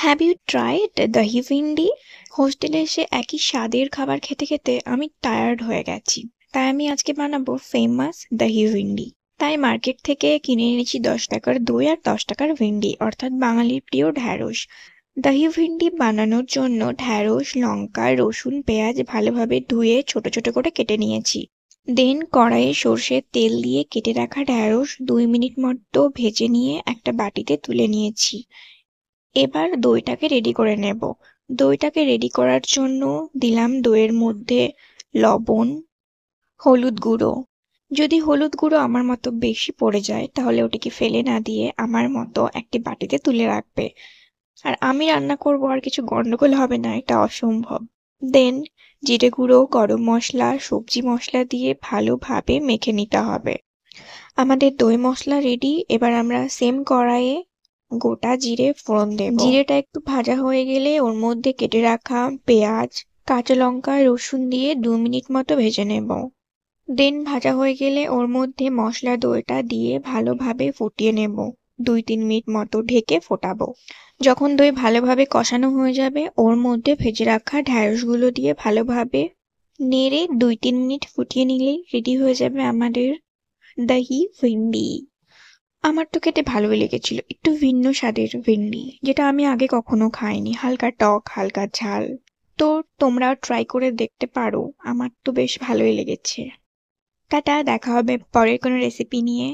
Have you tried দহি ভিন্ডি? হোস্টেলে এসে একই স্বাদের খাবার খেতে খেতে আমি টায়ার্ড হয়ে গেছি। তাই আমি আজকে বানাবো ফেমাস দহি ভিন্ডি। তাই মার্কেট থেকে কিনে এনেছি 10 টাকার দই আর 10 টাকার ভিন্ডি, অর্থাৎ বাঙালির প্রিয় ঢ্যাঁড়স। দহি ভিন্ডি বানানোর জন্য ঢ্যাঁড়স, লঙ্কা, রসুন, পেঁয়াজ ভালোভাবে ধুয়ে ছোট ছোট করে কেটে নিয়েছি। দেন কড়াইয়ে সর্ষের তেল দিয়ে কেটে রাখা ঢ্যাঁড়স 2 মিনিট মতো ভেজে নিয়ে একটা বাটিতে তুলে নিয়েছি। এবার দইটাকে রেডি করে নেব। দইটাকে রেডি করার জন্য দিলাম দইয়ের মধ্যে লবণ, হলুদ গুঁড়ো। যদি হলুদ গুঁড়ো আমার মতো বেশি পড়ে যায় তাহলে ওটিকে ফেলে না দিয়ে আমার মতো একটি বাটিতে তুলে রাখবে। আর আমি রান্না করব, আর কিছু গন্ডগোল হবে না, এটা অসম্ভব। দেন জিরে গুঁড়ো, গরম মশলা, সবজি মশলা দিয়ে ভালোভাবে মেখে নিতে হবে। আমাদের দই মশলা রেডি। এবার আমরা সেম কড়াইয়ে গোটা জিরে ফোড়ন দেব। জিরেটা একটু ভাজা হয়ে গেলে ওর মধ্যে কেটে রাখা পেঁয়াজ, কাঁচা লঙ্কা, রসুন দিয়ে 2 মিনিট মতো ভেজে নেব। দেন ভাজা হয়ে গেলে ওর মধ্যে মশলা দইটা দিয়ে ভালোভাবে ফুটিয়ে নেব। 2-3 মিনিট মতো ঢেকে ফোটাবো। যখন দই ভালোভাবে কষানো হয়ে যাবে ওর মধ্যে ভেজে রাখা ঢ্যাঁড়সগুলো দিয়ে ভালোভাবে নেড়ে 2-3 মিনিট ফুটিয়ে নিলেই রেডি হয়ে যাবে আমাদের দহি ভিন্ডি। আমার তো খেতে ভালোই লেগেছিল, একটু ভিন্ন স্বাদের ভেন্ডি, যেটা আমি আগে কখনো খাইনি। হালকা টক, হালকা ঝাল। তো তোমরাও ট্রাই করে দেখতে পারো, আমার তো বেশ ভালোই লেগেছে। টাটা, দেখা হবে পরের কোনো রেসিপি নিয়ে।